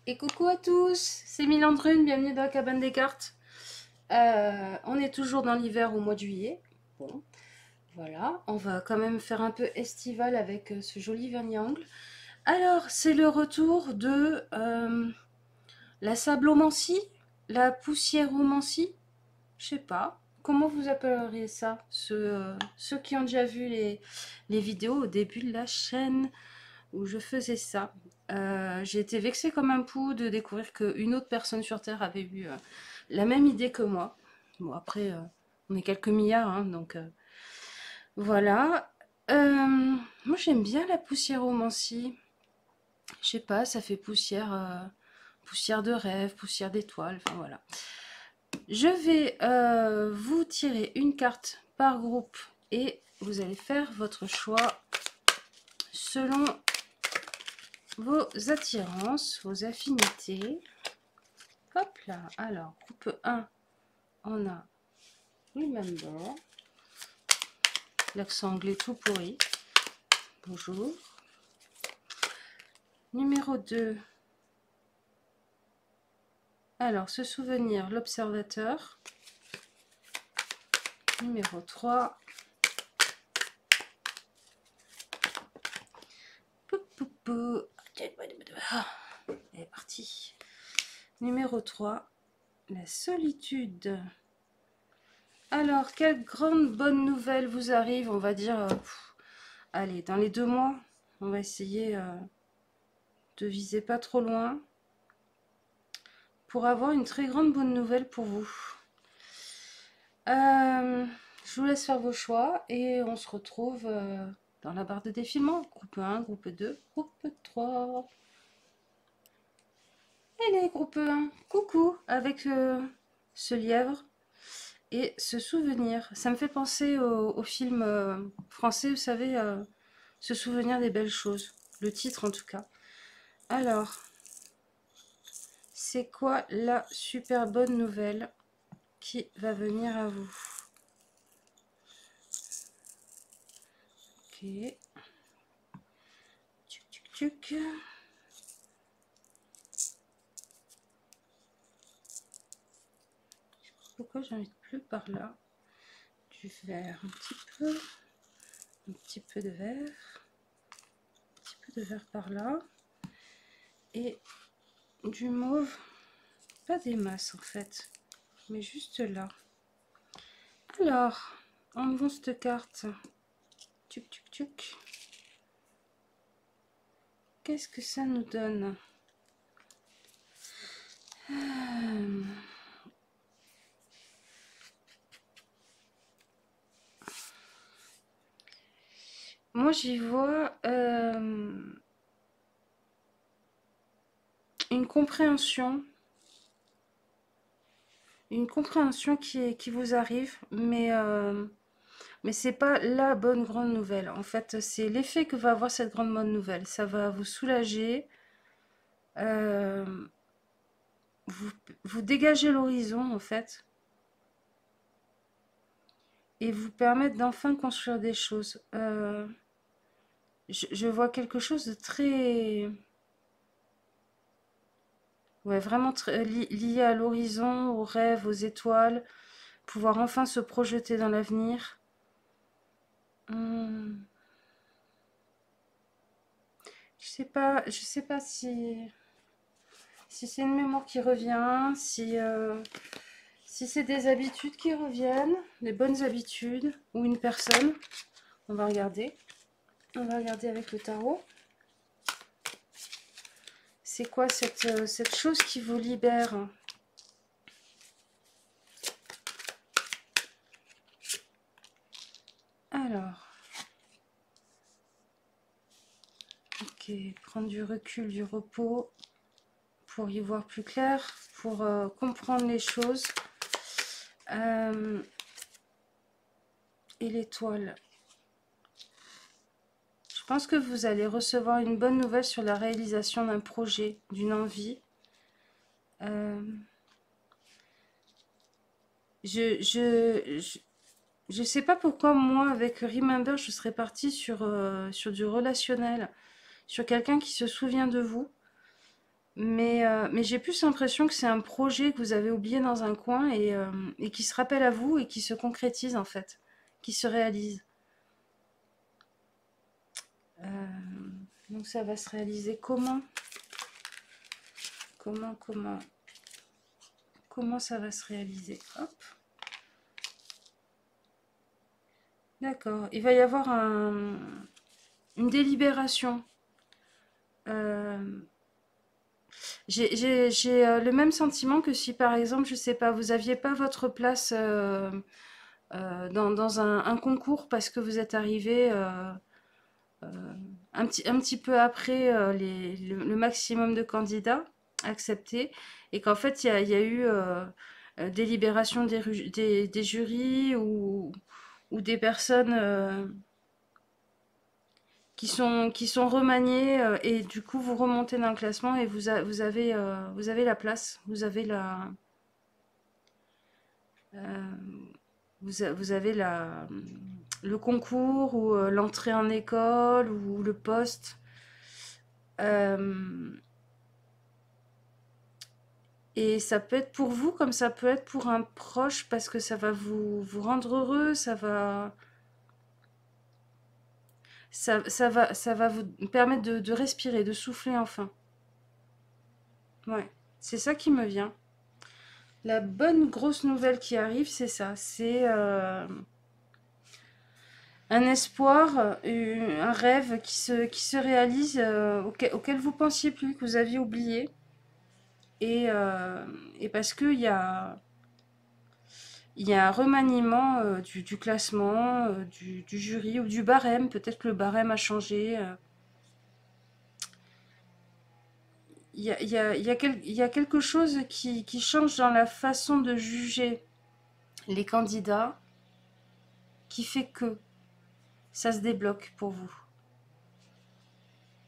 Et coucou à tous, c'est Milandrune, bienvenue dans la cabane des cartes. On est toujours dans l'hiver au mois de juillet. Bon, voilà, on va quand même faire un peu estival avec ce joli vernis-angle. Alors, c'est le retour de la sablomancie, la poussiéromancie, je sais pas. Comment vous appelleriez ça, ceux qui ont déjà vu les vidéos au début de la chaîne où je faisais ça. J'ai été vexée comme un pou de découvrir qu'une autre personne sur Terre avait eu la même idée que moi. Bon, après, on est quelques milliards, hein, donc voilà. Moi, j'aime bien la poussiéromancie. Je sais pas, ça fait poussière, poussière de rêve, poussière d'étoiles, enfin voilà. Je vais vous tirer une carte par groupe et vous allez faire votre choix selon vos attirances, vos affinités. Hop là, alors, groupe 1, on a Remember. L'accent anglais tout pourri. Bonjour. Numéro 2. Alors, se souvenir, l'observateur. Numéro 3. Pou, pou, pou. Elle est partie. Numéro 3. La solitude. Alors, quelle grande bonne nouvelle vous arrive, on va dire, allez, dans les 2 mois, on va essayer de viser pas trop loin pour avoir une très grande bonne nouvelle pour vous. Je vous laisse faire vos choix et on se retrouve dans la barre de défilement. Groupe 1, groupe 2, groupe 3. Allez, groupe 1, coucou, avec ce lièvre et ce souvenir. Ça me fait penser au film français, vous savez, se souvenir des belles choses. Le titre en tout cas. Alors, c'est quoi la super bonne nouvelle qui va venir à vous? Ok. Tchuc, tchuc, tchuc. Pourquoi j'invite plus par là? Du vert un petit peu de vert, un petit peu de vert par là, et du mauve, pas des masses en fait, mais juste là. Alors, enlevons cette carte. Tchuc, tchuc, tchuc. Qu'est-ce que ça nous donne? Moi, j'y vois une compréhension qui vous arrive, mais c'est pas la bonne grande nouvelle. En fait, c'est l'effet que va avoir cette grande bonne nouvelle. Ça va vous soulager, vous, vous dégagez l'horizon en fait, et vous permettre d'enfin construire des choses. Je vois quelque chose de très... Ouais, vraiment très, lié à l'horizon, aux rêves, aux étoiles, pouvoir enfin se projeter dans l'avenir. Je sais pas si c'est une mémoire qui revient, si c'est des habitudes qui reviennent, des bonnes habitudes, ou une personne. On va regarder. On va regarder avec le tarot. C'est quoi cette chose qui vous libère? Alors, ok, prendre du recul, du repos, pour y voir plus clair, pour comprendre les choses. Et l'étoile. Je pense que vous allez recevoir une bonne nouvelle sur la réalisation d'un projet, d'une envie. Je sais pas pourquoi moi avec Remember je serais partie sur du relationnel, sur quelqu'un qui se souvient de vous. mais j'ai plus l'impression que c'est un projet que vous avez oublié dans un coin et qui se rappelle à vous et qui se concrétise en fait, qui se réalise. Euh, donc ça va se réaliser comment? Comment, comment? Comment ça va se réaliser? Hop. D'accord. Il va y avoir une délibération. Euh, j'ai le même sentiment que si par exemple, je sais pas, vous aviez pas votre place dans un concours parce que vous êtes arrivé un petit peu après le maximum de candidats acceptés et qu'en fait il y a eu délibération des jurys ou des personnes qui sont remaniées et du coup vous remontez dans le classement et vous avez la place, euh, vous avez le concours ou l'entrée en école ou le poste. Euh, et ça peut être pour vous comme ça peut être pour un proche parce que ça va vous rendre heureux, ça va vous permettre de respirer, de souffler enfin. Ouais, c'est ça qui me vient. La bonne grosse nouvelle qui arrive, c'est ça. C'est un espoir, un rêve qui se réalise, auquel vous pensiez plus, que vous aviez oublié. Et parce il y a un remaniement du classement, du jury ou du barème. Peut-être que le barème a changé. Il y a quelque chose qui change dans la façon de juger les candidats qui fait que ça se débloque pour vous.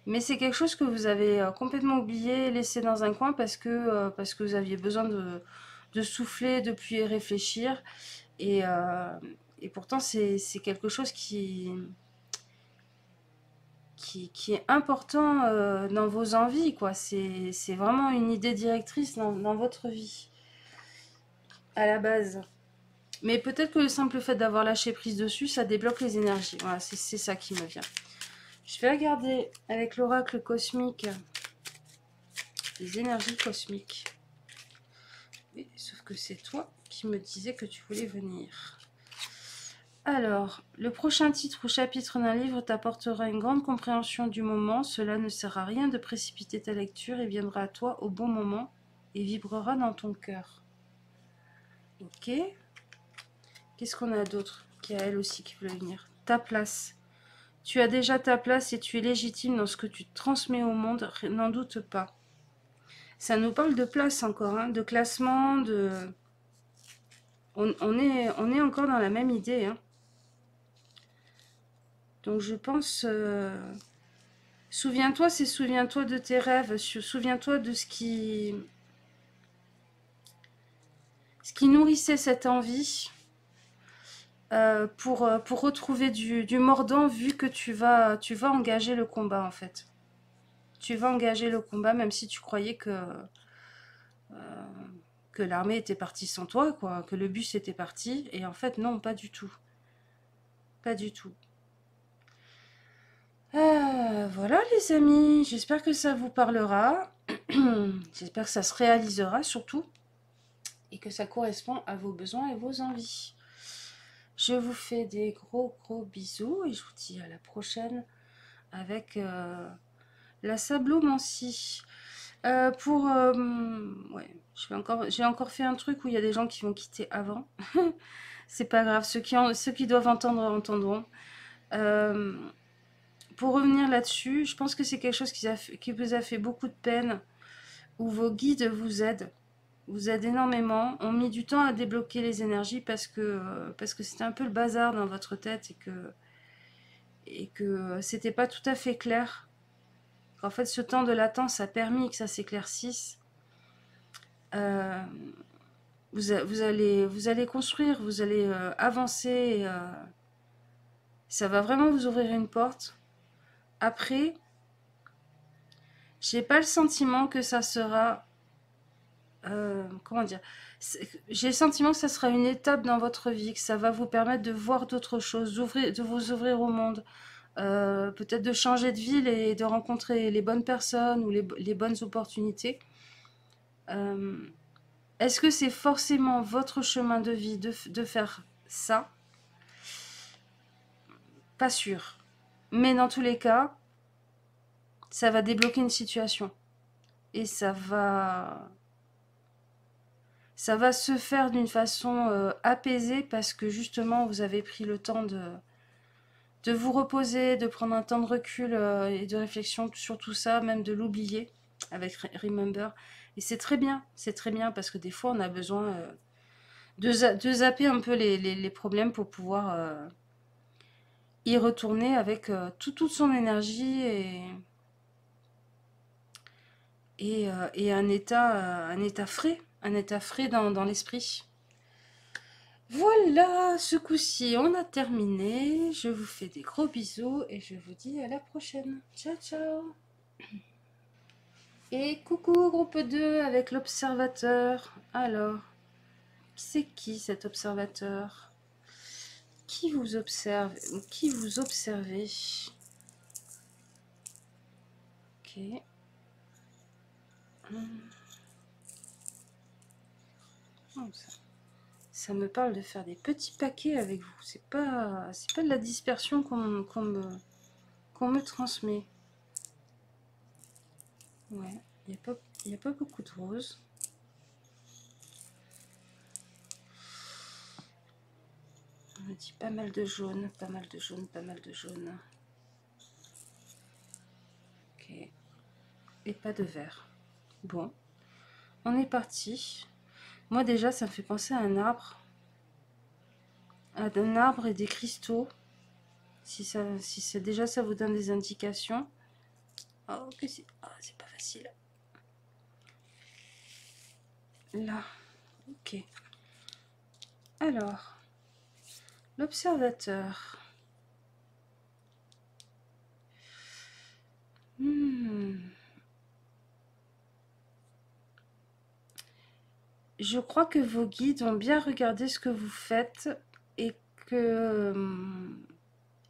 Mais c'est quelque chose que vous avez complètement oublié, laissé dans un coin parce que vous aviez besoin de souffler, de puis réfléchir. Et, euh, et pourtant, c'est quelque chose qui est important dans vos envies, quoi. C'est vraiment une idée directrice dans votre vie, à la base. Mais peut-être que le simple fait d'avoir lâché prise dessus, ça débloque les énergies. Voilà, c'est ça qui me vient. Je vais regarder avec l'oracle cosmique les énergies cosmiques. Oui, sauf que c'est toi qui me disais que tu voulais venir. Alors, le prochain titre ou chapitre d'un livre t'apportera une grande compréhension du moment. Cela ne sert à rien de précipiter ta lecture et viendra à toi au bon moment et vibrera dans ton cœur. Ok. Qu'est-ce qu'on a d'autre qui a elle aussi qui veut venir? Ta place. Tu as déjà ta place et tu es légitime dans ce que tu transmets au monde, n'en doute pas. Ça nous parle de place encore, hein, de classement, de... on est encore dans la même idée, hein. Donc je pense... souviens-toi, c'est souviens-toi de tes rêves, souviens-toi de ce qui nourrissait cette envie pour retrouver du mordant vu que tu vas engager le combat en fait. Tu vas engager le combat même si tu croyais que l'armée était partie sans toi, quoi, que le bus était parti. Et en fait, non, pas du tout. Pas du tout. Voilà les amis, j'espère que ça vous parlera. J'espère que ça se réalisera surtout et que ça correspond à vos besoins et vos envies. Je vous fais des gros bisous et je vous dis à la prochaine avec la sablomancie. Ouais, j'ai encore fait un truc où il y a des gens qui vont quitter avant. C'est pas grave, ceux qui doivent entendre entendront. Euh, pour revenir là-dessus, je pense que c'est quelque chose qui vous a fait beaucoup de peine, où vos guides vous aident énormément, ont mis du temps à débloquer les énergies parce que c'était un peu le bazar dans votre tête et que c'était pas tout à fait clair. En fait, ce temps de latence a permis que ça s'éclaircisse. Euh, vous allez construire, vous allez avancer. Ça va vraiment vous ouvrir une porte. Après, J'ai pas le sentiment que ça sera... comment dire? J'ai le sentiment que ça sera une étape dans votre vie, que ça va vous permettre de voir d'autres choses, de vous ouvrir au monde, peut-être de changer de ville et de rencontrer les bonnes personnes ou les bonnes opportunités. Euh, Est-ce que c'est forcément votre chemin de vie de faire ça? Pas sûr. Mais dans tous les cas, ça va débloquer une situation. Et ça va se faire d'une façon apaisée parce que justement vous avez pris le temps de vous reposer, de prendre un temps de recul et de réflexion sur tout ça, même de l'oublier avec Remember. Et c'est très bien parce que des fois on a besoin de zapper un peu les problèmes pour pouvoir y retourner avec toute son énergie et un état frais dans l'esprit. Voilà, ce coup-ci, on a terminé. Je vous fais des gros bisous et je vous dis à la prochaine. Ciao, ciao. Et coucou, groupe 2 avec l'observateur. Alors, c'est qui cet observateur? Qui vous observe ou qui vous observez? Ok. Oh, ça me parle de faire des petits paquets avec vous. C'est pas de la dispersion qu'on me transmet. Ouais, il y a pas beaucoup de roses. On me dit pas mal de jaune, pas mal de jaune, pas mal de jaune. Ok. Et pas de vert. Bon, on est parti. Moi déjà, ça me fait penser à un arbre. À un arbre et des cristaux. Si déjà ça vous donne des indications. Oh, que c'est pas facile. Là, ok. Alors, l'observateur. Je crois que vos guides ont bien regardé ce que vous faites et que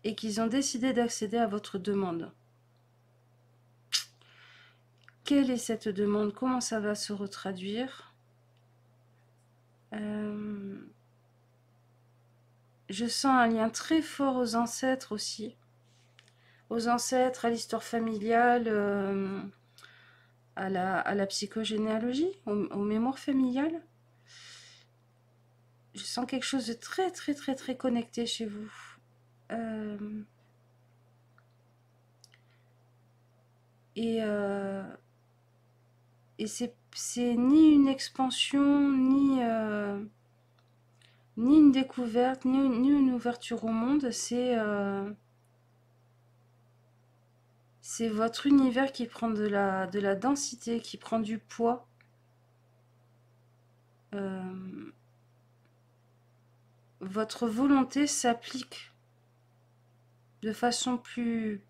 et qu'ils ont décidé d'accéder à votre demande. Quelle est cette demande? Comment ça va se retraduire? Je sens un lien très fort aux ancêtres aussi. Aux ancêtres, à l'histoire familiale, à la psychogénéalogie, aux mémoires familiales. Je sens quelque chose de très très très très connecté chez vous. Et c'est ni une expansion, ni une découverte, ni une ouverture au monde, c'est votre univers qui prend de la densité, qui prend du poids. Votre volonté s'applique de façon plus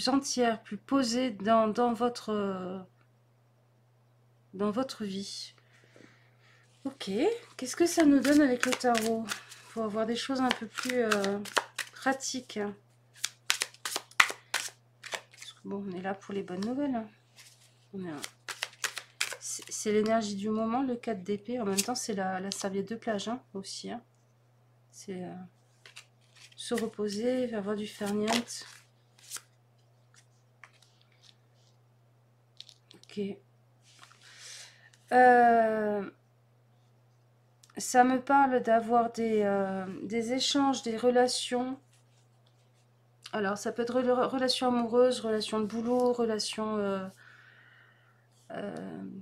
entière, plus posée dans votre vie. Ok, qu'est-ce que ça nous donne avec le tarot? Pour avoir des choses un peu plus pratiques. Bon, on est là pour les bonnes nouvelles. Hein. C'est l'énergie du moment, le 4 d'épée. En même temps, c'est la serviette de plage hein, aussi. Hein. C'est se reposer, avoir du farniente. Ok. Ça me parle d'avoir des échanges, des relations. Alors, ça peut être relations amoureuses, relations de boulot, relations...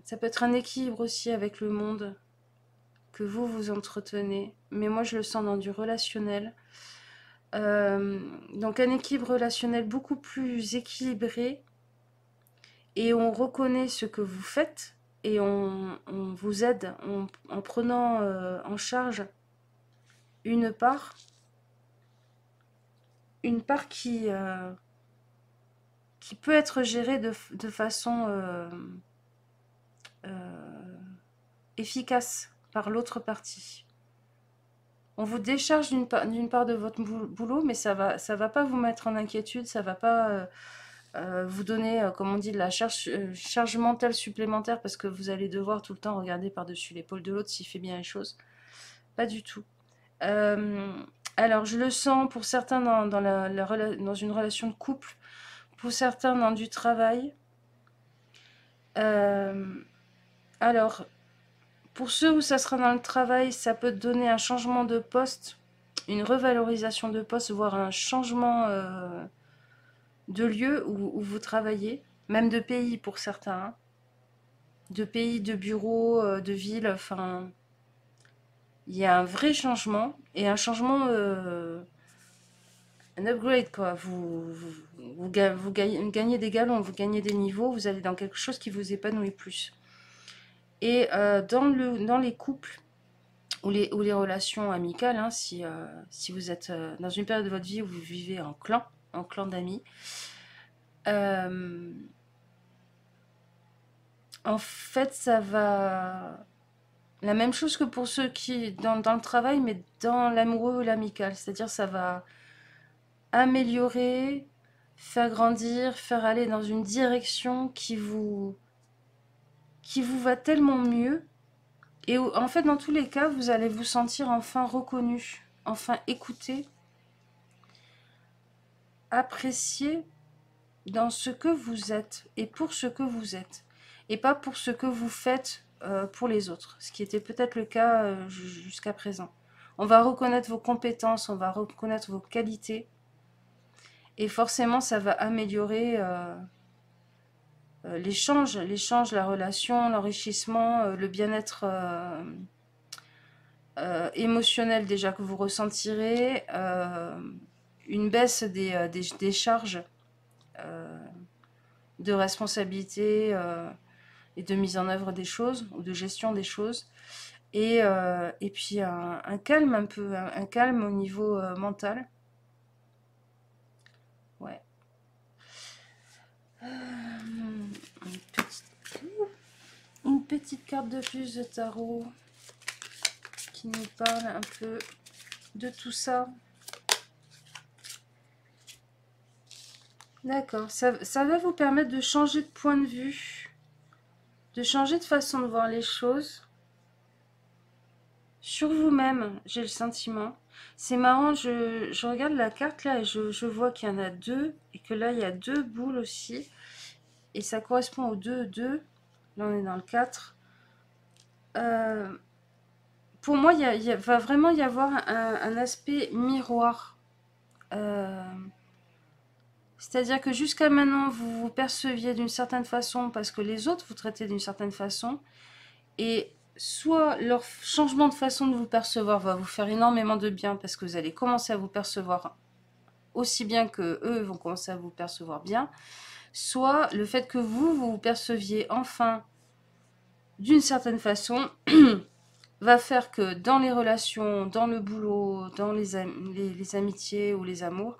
ça peut être un équilibre aussi avec le monde que vous entretenez. Mais moi, je le sens dans du relationnel. Donc, un équilibre relationnel beaucoup plus équilibré. Et on reconnaît ce que vous faites. Et on vous aide en prenant en charge une part qui peut être géré de façon efficace par l'autre partie. On vous décharge d'une part de votre boulot, mais ça va pas vous mettre en inquiétude, ça va pas vous donner, comme on dit, de la charge mentale supplémentaire parce que vous allez devoir tout le temps regarder par-dessus l'épaule de l'autre s'il fait bien les choses. Pas du tout. Euh, alors, je le sens pour certains dans une relation de couple, pour certains dans du travail. Euh, alors, pour ceux où ça sera dans le travail, ça peut donner un changement de poste, une revalorisation de poste, voire un changement de lieu où vous travaillez, même de pays pour certains, hein. De pays, de bureaux, de villes, enfin, il y a un vrai changement et un changement, un upgrade quoi. Vous gagnez des galons, vous gagnez des niveaux, vous allez dans quelque chose qui vous épanouit plus. Et dans les couples ou les relations amicales, hein, si vous êtes dans une période de votre vie où vous vivez en clan d'amis, euh, en fait, ça va. La même chose que pour ceux qui, dans le travail, mais dans l'amoureux ou l'amical. C'est-à-dire, ça va améliorer, faire grandir, faire aller dans une direction qui vous va tellement mieux. Et en fait, dans tous les cas, vous allez vous sentir enfin reconnu, enfin écouté, apprécié dans ce que vous êtes et pour ce que vous êtes. Et pas pour ce que vous faites pour les autres, ce qui était peut-être le cas jusqu'à présent. On va reconnaître vos compétences, on va reconnaître vos qualités, et forcément ça va améliorer l'échange, la relation, l'enrichissement, le bien-être émotionnel déjà que vous ressentirez, une baisse des charges euh, de responsabilité et de mise en œuvre des choses ou de gestion des choses. Et puis un calme un peu, un calme au niveau mental. Ouais. Une petite carte de plus de tarot qui nous parle un peu de tout ça. D'accord, ça va vous permettre de changer de point de vue, de changer de façon de voir les choses sur vous-même, j'ai le sentiment. C'est marrant, je regarde la carte là et je vois qu'il y en a deux et que là il y a deux boules aussi. Et ça correspond au 2. Là on est dans le 4. Euh, pour moi, va vraiment y avoir un aspect miroir. Euh, C'est-à-dire que jusqu'à maintenant, vous vous perceviez d'une certaine façon parce que les autres vous traitaient d'une certaine façon. Et soit leur changement de façon de vous percevoir va vous faire énormément de bien parce que vous allez commencer à vous percevoir aussi bien que eux vont commencer à vous percevoir bien. Soit le fait que vous vous perceviez enfin d'une certaine façon va faire que dans les relations, dans le boulot, dans les amitiés ou les amours,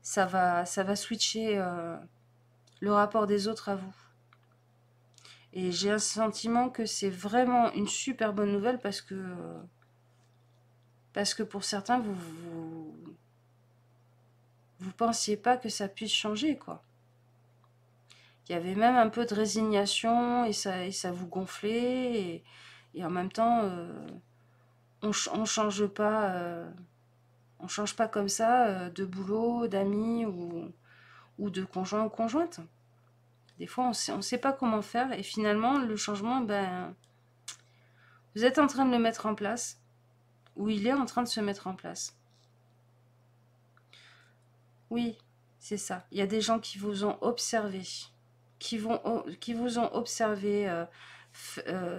ça va switcher le rapport des autres à vous. Et j'ai un sentiment que c'est vraiment une super bonne nouvelle parce que pour certains, vous pensiez pas que ça puisse changer, quoi. Il y avait même un peu de résignation et ça vous gonflait. Et en même temps, on change pas. On change pas comme ça de boulot, d'amis ou de conjoint ou conjointe. Des fois, on sait pas comment faire et finalement, le changement, ben, vous êtes en train de le mettre en place ou il est en train de se mettre en place. Oui, c'est ça. Il y a des gens qui vous ont observé, qui vous ont observé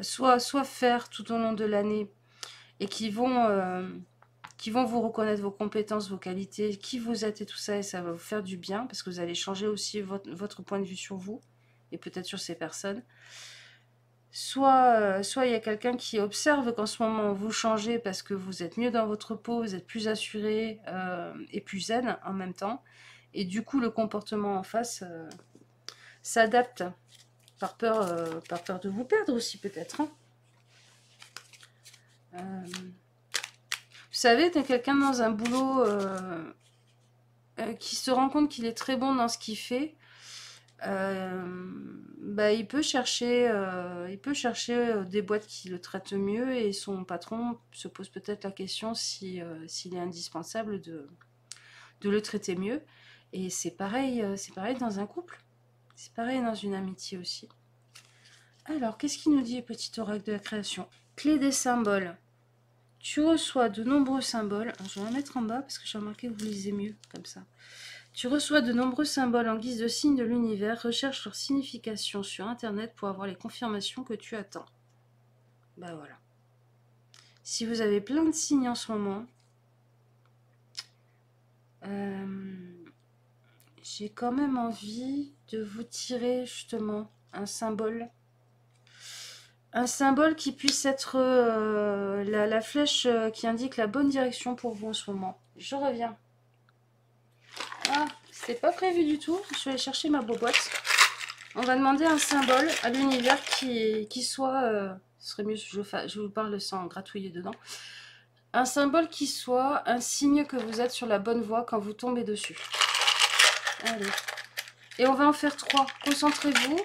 soit faire tout au long de l'année et qui vont vous reconnaître vos compétences, vos qualités, qui vous êtes et tout ça, et ça va vous faire du bien parce que vous allez changer aussi votre point de vue sur vous et peut-être sur ces personnes. Soit il y a quelqu'un qui observe qu'en ce moment vous changez parce que vous êtes mieux dans votre peau, vous êtes plus assuré et plus zen en même temps. Et du coup, le comportement en face s'adapte par peur de vous perdre aussi peut-être. Hein. Vous savez, t'as quelqu'un dans un boulot qui se rend compte qu'il est très bon dans ce qu'il fait. Bah, il peut chercher des boîtes qui le traitent mieux et son patron se pose peut-être la question si, s'il est indispensable de le traiter mieux. Et c'est pareil dans un couple. C'est pareil dans une amitié aussi. Alors, qu'est-ce qu'il nous dit, petit oracle de la création? Clé des symboles. Tu reçois de nombreux symboles. Je vais la mettre en bas parce que j'ai remarqué que vous lisez mieux comme ça. Tu reçois de nombreux symboles en guise de signes de l'univers. Recherche leur signification sur Internet pour avoir les confirmations que tu attends. Bah voilà. Si vous avez plein de signes en ce moment, j'ai quand même envie de vous tirer justement un symbole. Un symbole qui puisse être la flèche qui indique la bonne direction pour vous en ce moment. Je reviens. Ah, c'était pas prévu du tout. Je vais aller chercher ma boîte. On va demander un symbole à l'univers qui soit... ce serait mieux si je vous parle sans gratouiller dedans. Un symbole qui soit un signe que vous êtes sur la bonne voie quand vous tombez dessus. Allez. Et on va en faire 3. Concentrez-vous.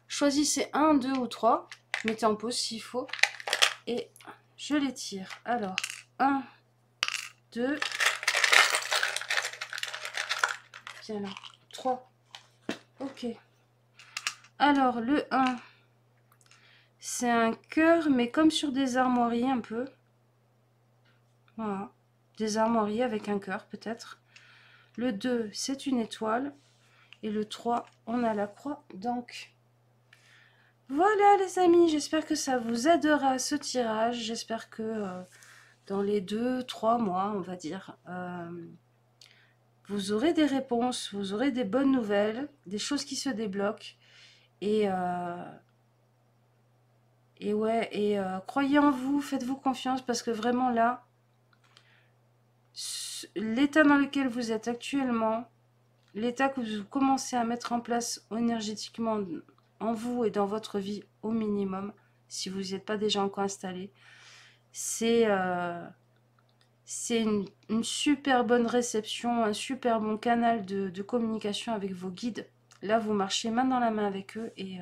Choisissez 1, 2 ou 3. Mettez en pause s'il faut. Et je les tire. Alors, 1, 2. Bien là. 3. Ok. Alors, le 1, c'est un cœur, mais comme sur des armoiries un peu. Voilà. Des armoiries avec un cœur, peut-être. Le 2, c'est une étoile. Et le 3, on a la croix. Donc, voilà les amis. J'espère que ça vous aidera ce tirage. J'espère que dans les 2-3 mois, on va dire, vous aurez des réponses, vous aurez des bonnes nouvelles, des choses qui se débloquent. Et ouais, croyez en vous, faites-vous confiance parce que vraiment là, l'état dans lequel vous êtes actuellement, l'état que vous commencez à mettre en place énergétiquement en vous et dans votre vie au minimum, si vous n'y êtes pas déjà encore installé, c'est une super bonne réception, un super bon canal de communication avec vos guides. Là, vous marchez main dans la main avec eux et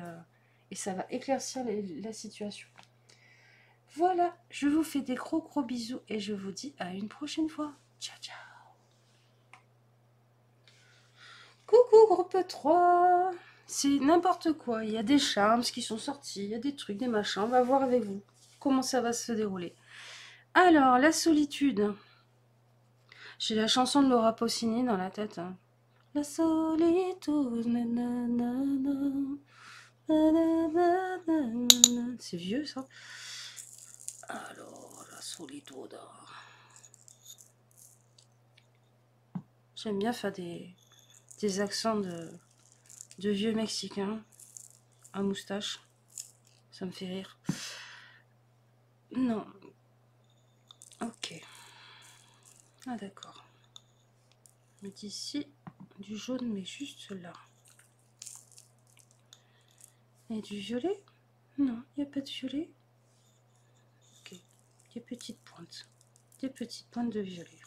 ça va éclaircir la situation. Voilà, je vous fais des gros bisous et je vous dis à une prochaine fois. Ciao, ciao. Coucou groupe 3. C'est n'importe quoi, il y a des charmes qui sont sortis, il y a des trucs, des machins, on va voir avec vous comment ça va se dérouler. Alors, la solitude. J'ai la chanson de Laura Pausini dans la tête. Hein. La solitude, c'est vieux ça. Alors, la solitude. J'aime bien faire des accents de vieux mexicains à moustache. Ça me fait rire. Non. Ok. Ah d'accord. Je mets ici du jaune, mais juste là. Et du violet? Non, il n'y a pas de violet. Ok. Des petites pointes. Des petites pointes de violet.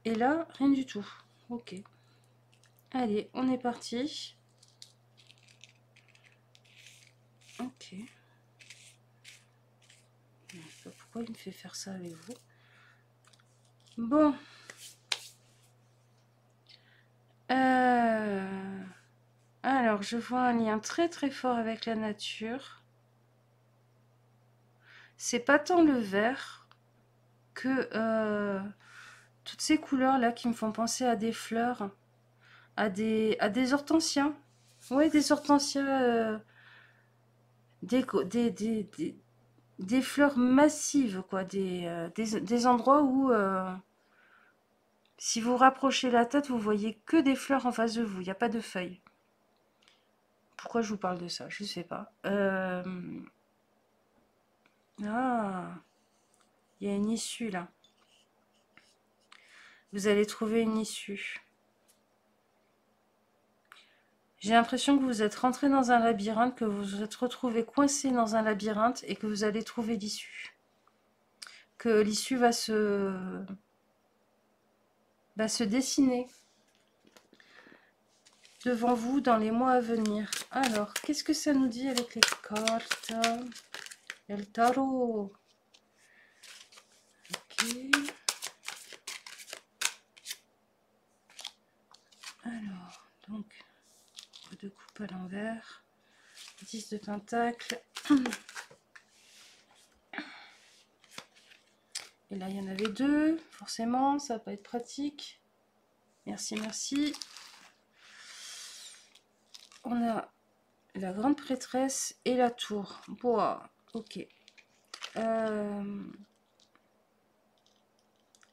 Et là, rien du tout. Ok. Allez, on est parti. Ok. Je sais pas pourquoi il me fait faire ça avec vous. Bon. Alors, je vois un lien très très fort avec la nature. C'est pas tant le vert que toutes ces couleurs là qui me font penser à des fleurs, à des hortensias. Ouais, des hortensias, des fleurs massives, quoi, des endroits où si vous rapprochez la tête, vous voyez que des fleurs en face de vous, il n'y a pas de feuilles. Pourquoi je vous parle de ça? Je ne sais pas. Ah, il y a une issue là. vous allez trouver une issue. J'ai l'impression que vous êtes rentré dans un labyrinthe, que vous vous êtes retrouvé coincé dans un labyrinthe et que vous allez trouver l'issue. Que l'issue va se dessiner devant vous dans les mois à venir. Alors, qu'est-ce que ça nous dit avec les cartes? Et le tarot. Ok. Alors, donc, de coupe à l'envers. 10 de pentacle. Et là, il y en avait deux. Forcément, ça va pas être pratique. Merci, merci. On a la grande prêtresse et la tour. Boah, ok.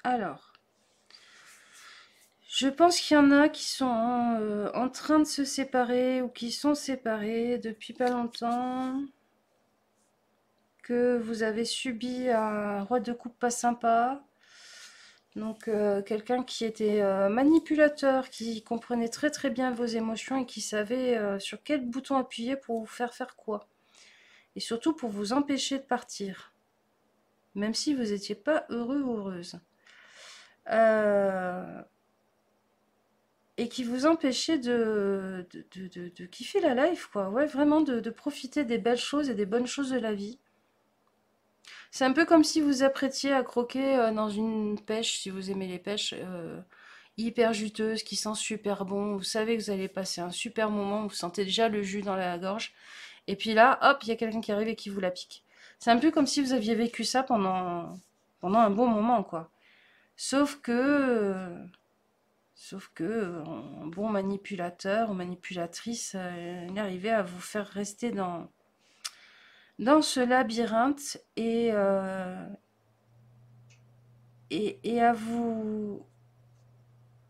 Alors, je pense qu'il y en a qui sont en train de se séparer ou qui sont séparés depuis pas longtemps. Que vous avez subi un roi de coupe pas sympa. Donc quelqu'un qui était manipulateur, qui comprenait très très bien vos émotions et qui savait sur quel bouton appuyer pour vous faire quoi. Et surtout pour vous empêcher de partir. Même si vous n'étiez pas heureux ou heureuse. Et qui vous empêchait de kiffer la life, quoi. Ouais, vraiment de profiter des belles choses et des bonnes choses de la vie. C'est un peu comme si vous apprêtiez à croquer dans une pêche, si vous aimez les pêches, hyper juteuse, qui sent super bon. Vous savez que vous allez passer un super moment, vous sentez déjà le jus dans la gorge. Et puis là, hop, il y a quelqu'un qui arrive et qui vous la pique. C'est un peu comme si vous aviez vécu ça pendant un bon moment, quoi. Sauf que, un bon manipulateur ou manipulatrice, il arrivait à vous faire rester dans ce labyrinthe et à vous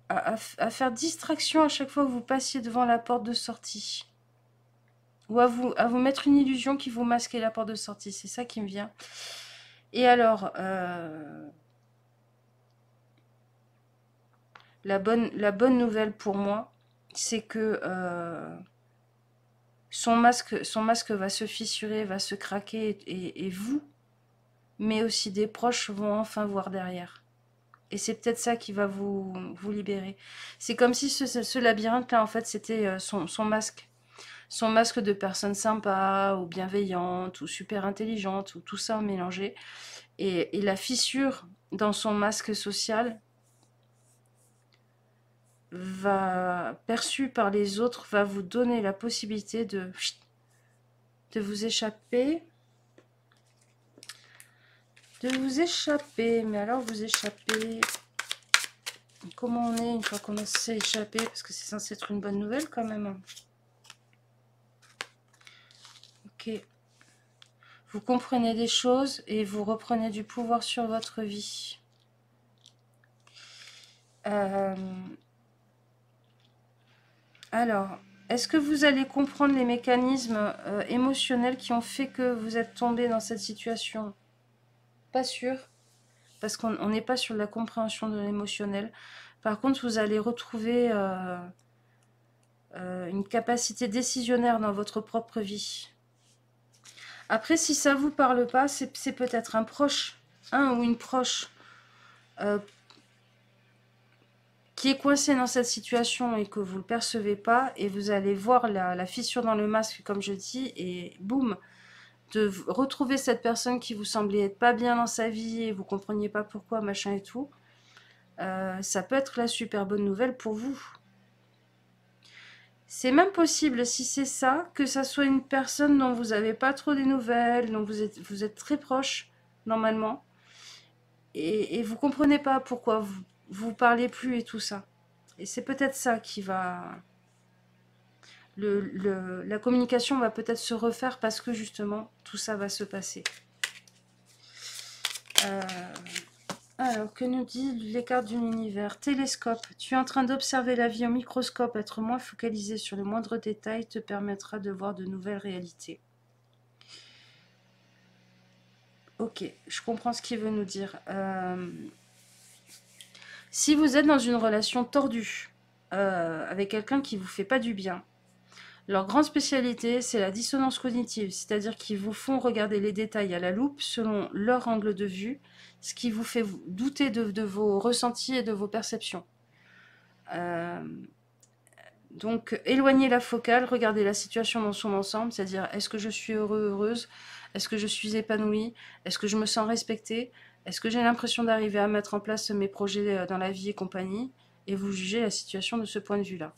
à faire distraction à chaque fois que vous passiez devant la porte de sortie. Ou à vous mettre une illusion qui vous masquait la porte de sortie. C'est ça qui me vient. Et alors, la bonne nouvelle pour moi, c'est que son masque va se fissurer, va se craquer, et vous, mais aussi des proches vont enfin voir derrière. Et c'est peut-être ça qui va vous libérer. C'est comme si ce labyrinthe-là, en fait, c'était son masque. Son masque de personne sympa, ou bienveillante, ou super intelligente, ou tout ça mélangé. Et la fissure dans son masque social perçue par les autres, va vous donner la possibilité de vous échapper. Mais alors vous échappez. Comment on est une fois qu'on s'est échappé? Parce que c'est censé être une bonne nouvelle quand même. Ok. Vous comprenez des choses et vous reprenez du pouvoir sur votre vie. Alors, est-ce que vous allez comprendre les mécanismes émotionnels qui ont fait que vous êtes tombé dans cette situation? Pas sûr, parce qu'on n'est pas sur la compréhension de l'émotionnel. Par contre, vous allez retrouver une capacité décisionnaire dans votre propre vie. Après, si ça vous parle pas, c'est peut-être un proche, un ou une proche qui est coincé dans cette situation et que vous ne le percevez pas, et vous allez voir la fissure dans le masque, comme je dis, et boum, de retrouver cette personne qui vous semblait être pas bien dans sa vie et vous compreniez pas pourquoi, machin et tout, ça peut être la super bonne nouvelle pour vous. C'est même possible, si c'est ça, que ça soit une personne dont vous n'avez pas trop des nouvelles, dont vous êtes très proche, normalement, et vous comprenez pas pourquoi vous parlez plus et tout ça. Et c'est peut-être ça qui va... la communication va peut-être se refaire parce que justement, tout ça va se passer. Alors, que nous dit les cartes de l'univers? Télescope. Tu es en train d'observer la vie au microscope. Être moins focalisé sur le moindre détail te permettra de voir de nouvelles réalités. Ok, je comprends ce qu'il veut nous dire. Si vous êtes dans une relation tordue, avec quelqu'un qui vous fait pas du bien, leur grande spécialité, c'est la dissonance cognitive, c'est-à-dire qu'ils vous font regarder les détails à la loupe selon leur angle de vue, ce qui vous fait douter de vos ressentis et de vos perceptions. Euh, donc, éloignez la focale, regardez la situation dans son ensemble, c'est-à-dire est-ce que je suis heureux, heureuse, est-ce que je suis épanouie, est-ce que je me sens respectée, est-ce que j'ai l'impression d'arriver à mettre en place mes projets dans la vie et compagnie, et vous jugez la situation de ce point de vue-là.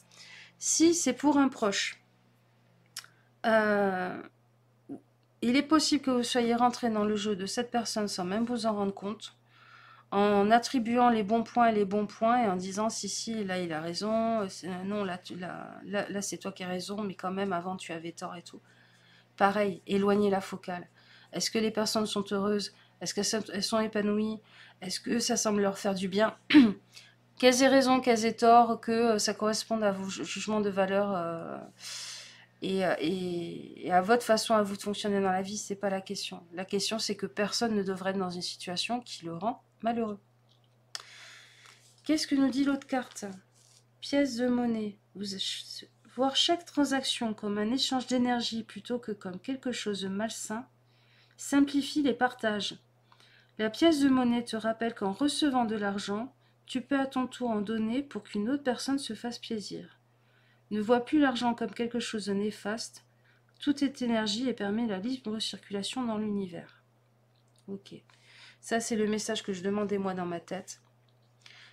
Si c'est pour un proche, euh, il est possible que vous soyez rentré dans le jeu de cette personne sans même vous en rendre compte, en attribuant les bons points et les bons points et en disant si, là il a raison, non, là c'est toi qui as raison, mais quand même avant tu avais tort et tout. Pareil, éloignez la focale. Est-ce que les personnes sont heureuses? Est-ce qu'elles sont épanouies? Est-ce que ça semble leur faire du bien? Qu'elles aient raison, qu'elles aient tort, que ça corresponde à vos jugements de valeur et à votre façon à vous de fonctionner dans la vie, c'est pas la question. La question, c'est que personne ne devrait être dans une situation qui le rend malheureux. Qu'est-ce que nous dit l'autre carte? Pièce de monnaie. Voir chaque transaction comme un échange d'énergie plutôt que comme quelque chose de malsain simplifie les partages. La pièce de monnaie te rappelle qu'en recevant de l'argent, tu peux à ton tour en donner pour qu'une autre personne se fasse plaisir. Ne vois plus l'argent comme quelque chose de néfaste. Tout est énergie et permet la libre circulation dans l'univers. Ok. Ça, c'est le message que je demandais moi dans ma tête.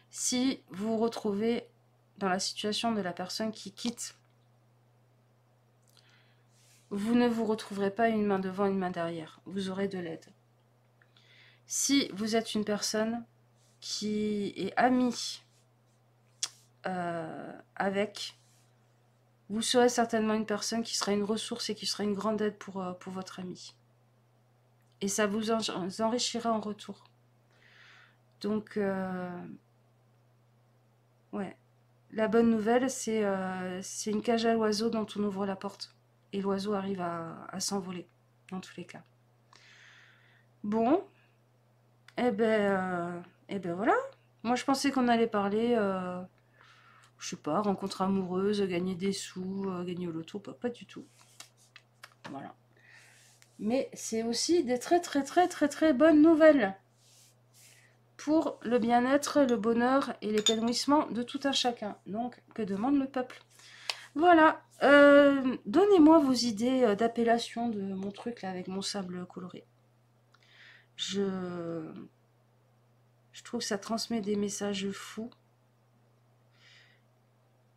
Si vous vous retrouvez dans la situation de la personne qui quitte, vous ne vous retrouverez pas une main devant, une main derrière. Vous aurez de l'aide. Si vous êtes une personne qui est amie avec, vous serez certainement une personne qui sera une ressource et qui sera une grande aide pour votre ami. Et ça vous enrichira en retour. Donc, ouais. La bonne nouvelle, c'est une cage à l'oiseau dont on ouvre la porte. Et l'oiseau arrive à s'envoler, dans tous les cas. Bon, eh ben voilà. Moi, je pensais qu'on allait parler, je sais pas, rencontre amoureuse, gagner des sous, gagner au loto, pas du tout. Voilà. Mais c'est aussi des très très très très très bonnes nouvelles pour le bien-être, le bonheur et l'épanouissement de tout un chacun. Donc, que demande le peuple? Voilà. Donnez-moi vos idées d'appellation de mon truc là avec mon sable coloré. Je trouve que ça transmet des messages fous.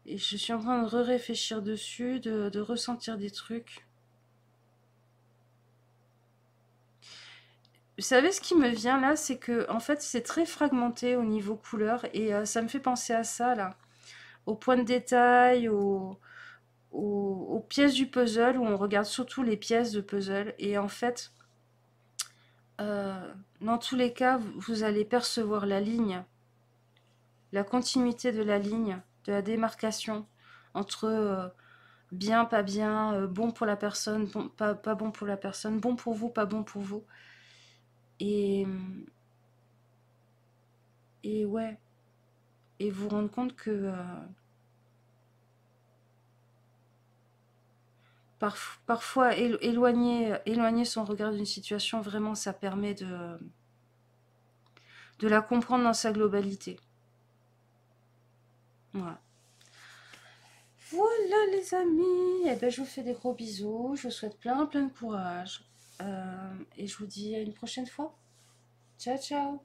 Et je suis en train de réfléchir dessus, de ressentir des trucs. Vous savez, ce qui me vient là, c'est que en fait, c'est très fragmenté au niveau couleur et ça me fait penser à ça là, aux points de détail, aux pièces du puzzle où on regarde surtout les pièces de puzzle et en fait, dans tous les cas, vous allez percevoir la ligne, la continuité de la ligne, de la démarcation entre bien, pas bien, bon pour la personne, bon, pas bon pour la personne, bon pour vous, pas bon pour vous. Et, et ouais, et vous rendre compte que parfois éloigner son regard d'une situation, vraiment, ça permet de la comprendre dans sa globalité. Voilà. Voilà les amis, eh ben, je vous fais des gros bisous, je vous souhaite plein plein de courage et je vous dis à une prochaine fois. Ciao ciao.